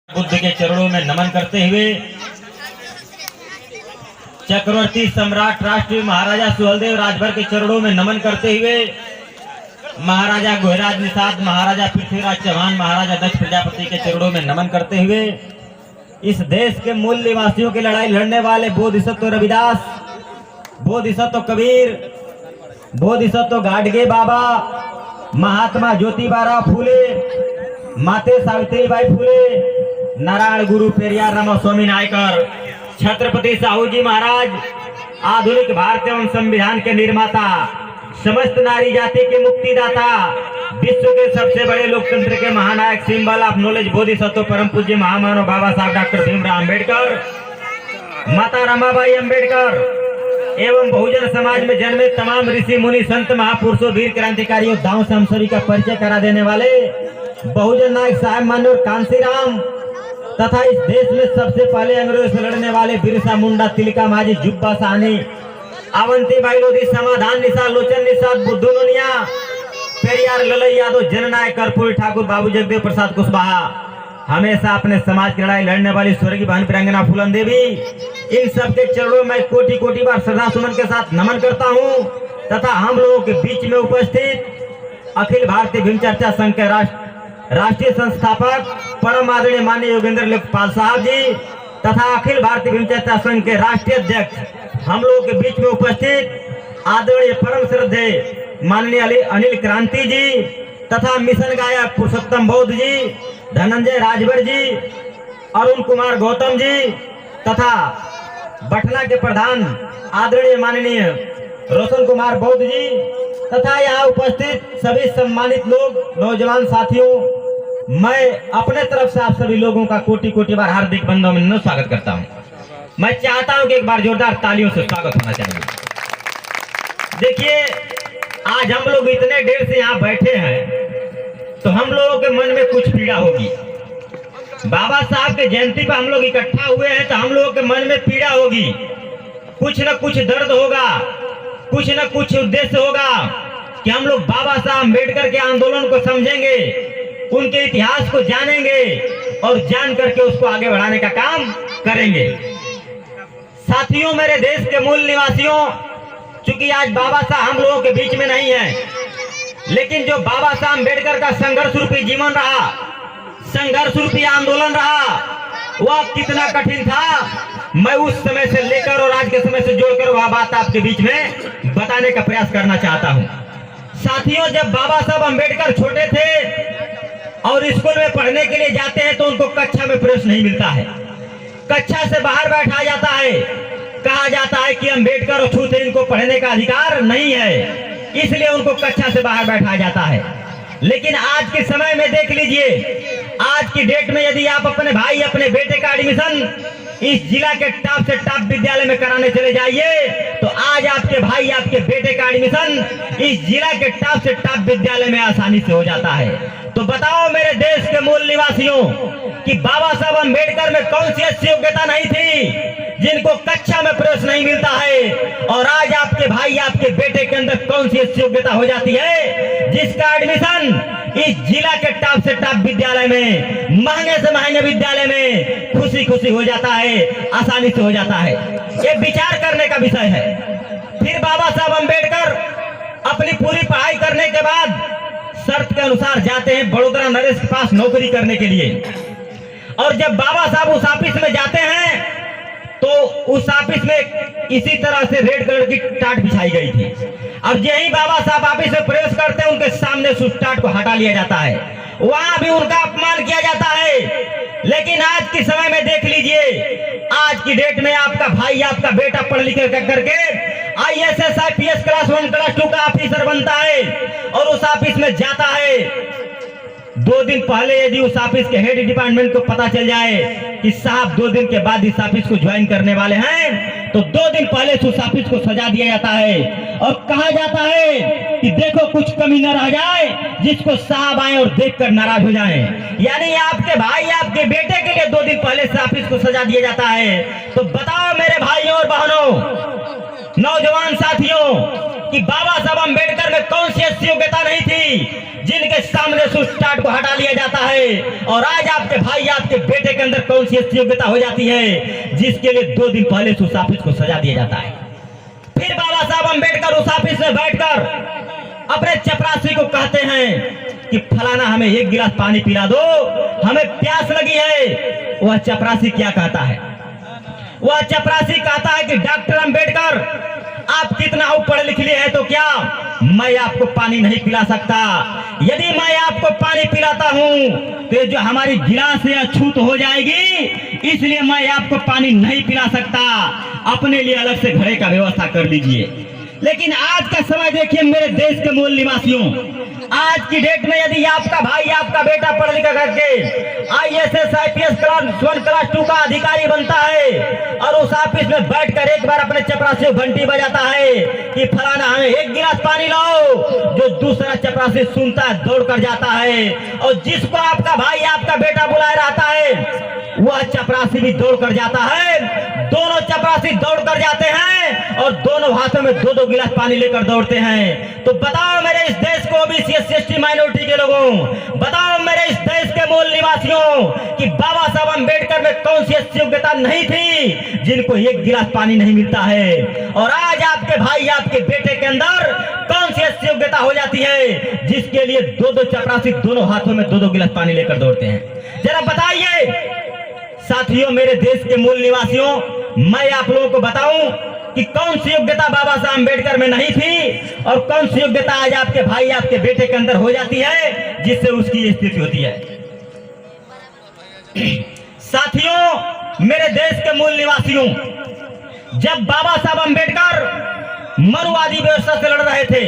बुद्ध के चरणों में नमन करते हुए चक्रवर्ती सम्राट राष्ट्रीय महाराजा सुहेलदेव राजभर के चरणों में नमन करते हुए महाराजा गोहराज निषाद, महाराजा पृथ्वीराज चौहान, महाराजा दक्ष प्रजापति के चरणों में नमन करते हुए इस देश के मूल निवासियों की लड़ाई लड़ने वाले बोधिसत्व रविदास, बोधिसत्व कबीर, बोधिसत्व गाडगे बाबा, महात्मा ज्योतिबा फूले, माते सावित्रीबाई फूले, नारायण गुरु पेरियार रामास्वामी नायकर, छत्रपति साहू जी महाराज, आधुनिक भारत एवं संविधान के निर्माता, समस्त नारी जाति के मुक्तिदाता, विश्व के सबसे बड़े लोकतंत्र के महानायक, सिंबल ऑफ नॉलेज, बोधिसत्व परम पूज्य महामानव बाबा साहब डॉक्टर भीमराव अंबेडकर, माता रमाबाई अंबेडकर एवं बहुजन समाज में जन्मे तमाम ऋषि मुनि संत महापुरुषों, वीर क्रांतिकारी योद्धाओं से हम सभी का परिचय करा देने वाले बहुजन नायक साहब मान्य कांसीराम तथा इस देश में सबसे पहले अंग्रेजों से लड़ने वाले बिरसा मुंडा, तिलका माझी, जुब्बा साहनी, अवंतीबाई लोधी, समाधान निषाद, लोचन निषाद, बुद्धू लोनिया, पेरियार ललई यादव, जननायक कर्पूरी ठाकुर, बाबू जगदेव प्रसाद कुशवाहा, हमेशा अपने समाज की लड़ाई लड़ने वाली स्वर्गीय बहन प्रियंगना फूलन देवी, इन सबके चरणों में कोटि कोटि बार श्रद्धा सुमन के साथ नमन करता हूं तथा हम लोगों के बीच में उपस्थित अखिल भारतीय भीम चर्चा संघ के राष्ट्रीय संस्थापक परम आदरणीय माननीय योगेंद्र लेखपाल साहब जी तथा अखिल भारतीय भीम चर्चा संघ के राष्ट्रीय अध्यक्ष हम लोगों के बीच में उपस्थित आदरणीय परम श्रद्धेय माननीय अनिल क्रांति जी तथा मिशन गायक पुरुषोत्तम बौद्ध जी, धनंजय राजभर जी, अरुण कुमार गौतम जी तथा बटना के प्रधान आदरणीय माननीय रोशन कुमार बौद्ध जी तथा यहाँ उपस्थित सभी सम्मानित लोग, नौजवान साथियों, मैं अपने तरफ से आप सभी लोगों का कोटि कोटि बार हार्दिक बंधन स्वागत करता हूँ। मैं चाहता हूँ कि एक बार जोरदार तालियों से स्वागत होना चाहिए। देखिए, आज हम लोग इतने देर से यहाँ बैठे हैं तो हम लोगों के मन में कुछ पीड़ा होगी। बाबा साहब के जयंती पर हम लोग इकट्ठा हुए हैं तो हम लोगों के मन में पीड़ा होगी, कुछ न कुछ दर्द होगा, कुछ न कुछ उद्देश्य होगा कि हम लोग बाबा साहब अम्बेडकर के आंदोलन को समझेंगे, उनके इतिहास को जानेंगे और जान करके उसको आगे बढ़ाने का काम करेंगे। साथियों, मेरे देश के मूल निवासियों, चूंकि आज बाबा साहब हम लोगों के बीच में नहीं है, लेकिन जो बाबा साहब अम्बेडकर का संघर्ष रूपी जीवन रहा, संघर्ष रूपी आंदोलन रहा, वह कितना कठिन था, मैं उस समय से लेकर और आज के समय से जोड़कर वह बात आपके बीच में बताने का प्रयास करना चाहता हूं। साथियों, जब बाबा साहब अम्बेडकर छोटे थे और स्कूल में पढ़ने के लिए जाते हैं तो उनको कक्षा में प्रवेश नहीं मिलता है, कक्षा से बाहर बैठा जाता है, कहा जाता है कि अम्बेडकर अछूत है, इनको पढ़ने का अधिकार नहीं है, इसलिए उनको कक्षा से बाहर बैठा जाता है। लेकिन आज के समय में देख लीजिए, आज की डेट में यदि आप अपने भाई, अपने बेटे का एडमिशन इस जिला के टॉप से टॉप विद्यालय में कराने चले जाइए तो आज आपके भाई, आपके बेटे का एडमिशन इस जिला के टॉप से टॉप विद्यालय में आसानी से हो जाता है। तो बताओ मेरे देश के मूल निवासियों कि बाबा साहब अम्बेडकर में कौन सी ऐसी योग्यता नहीं थी जिनको कक्षा में प्रवेश नहीं मिलता है, और आज आपके भाई, आपके बेटे के अंदर कौन सी ऐसी योग्यता हो जाती है जिसका एडमिशन इस जिला के टॉप से टॉप विद्यालय में, महंगे से महंगे विद्यालय में खुशी खुशी हो जाता है, आसानी से हो जाता है। ये विचार करने का विषय है। फिर बाबा साहब अम्बेडकर अपनी पूरी पढ़ाई करने के बाद शर्त के अनुसार जाते हैं बड़ोदरा नरेश के पास नौकरी करने के लिए, और जब बाबा साहब उस ऑफिस में जाते हैं तो उस ऑफिस में इसी तरह से रेड कलर की टाट बिछाई गई थी, और यही बाबा साहब ऑफिस में प्रवेश करते हैं उनके सामने से उस टाट को हटा लिया जाता है, वहां भी उनका अपमान किया जाता है। लेकिन आज के समय में देख लीजिए, आज की डेट में आपका भाई, आपका बेटा पढ़ लिख करके IAS IPS क्लास 1 क्लास 2 का ऑफिसर बनता है और उस ऑफिस में जाता है। 2 दिन पहले यदि उस ऑफिस के हेड डिपार्टमेंट को पता चल जाए कि साहब 2 दिन के बाद इस ऑफिस को ज्वाइन करने वाले हैं तो 2 दिन पहले उस ऑफिस को सजा दिया जाता है और कहा जाता है कि देखो कुछ कमी न रह जाए जिसको साहब आए और देखकर नाराज हो जाएं। यानी आपके भाई, आपके बेटे के लिए 2 दिन पहले से ऑफिस को सजा दिया जाता है। तो बताओ मेरे भाइयों और बहनों, नौजवान साथियों, कि बाबा साहब अम्बेडकर में कौन सी ऐसी योग्यता नहीं थी जिनके सामने से उस टाट को हटा लिया जाता है, और आज आपके भाई आपके बेटे के अंदर कौन सी ऐसी योग्यता हो जाती है जिसके लिए 2 दिन पहले से उस ऑफिस को सजा दिया जाता है। फिर बाबा साहब अम्बेडकर उस ऑफिस में बैठकर अपने चपरासी को कहते हैं कि फलाना हमें 1 गिलास पानी पिला दो, हमें प्यास लगी है। वह चपरासी क्या कहता है? वह चपरासी कहता है कि डॉक्टर अम्बेडकर, आप कितना पढ़े लिख लिए हैं तो क्या मैं आपको पानी नहीं पिला सकता? यदि मैं आपको पानी पिलाता हूं तो जो हमारी गिलास है अछूत हो जाएगी, इसलिए मैं आपको पानी नहीं पिला सकता। अपने लिए अलग से घड़े का व्यवस्था कर लीजिए। लेकिन आज का समय देखिए मेरे देश के मूल निवासियों, आज की डेट में यदि आपका भाई आपका बेटा पढ़ लिखा करके IAS IPS क्लास 1 क्लास 2 का अधिकारी बनता है और उस ऑफिस में बैठकर एक बार अपने चपरासी घंटी बजाता है कि फलाना हमें 1 गिलास पानी लाओ, जो दूसरा चपरासी सुनता है दौड़ कर जाता है, और जिसको आपका भाई आपका बेटा बुलाए रहता है वह चपरासी भी दौड़ कर जाता है। दोनों चपरासी दौड़ कर जाते हैं और दोनों हाथों में 2-2 गिलास पानी लेकर दौड़ते हैं। तो बताओ मेरे इस देश को OBC SC माइनॉरिटी के लोगों, बताओ मेरे इस देश के मूल निवासियों कि बाबा साहब अम्बेडकर में कौन सी ऐसी योग्यता नहीं थी जिनको 1 गिलास पानी नहीं मिलता है, और आज आपके भाई आपके बेटे के अंदर कौन सी ऐसी योग्यता हो जाती है जिसके लिए 2-2 चपरासी दोनों हाथों में 2-2 गिलास पानी लेकर दौड़ते हैं। जरा बताइए साथियों, मेरे देश के मूल निवासियों, मैं आप लोगों को बताऊं कि कौन सी योग्यता बाबा साहब अम्बेडकर में नहीं थी और कौन सी योग्यता आज आपके भाई आपके बेटे के अंदर हो जाती है जिससे उसकी ये स्थिति होती है। साथियों, मेरे देश के मूल निवासियों, जब बाबा साहब अम्बेडकर मनुवादी व्यवस्था से लड़ रहे थे,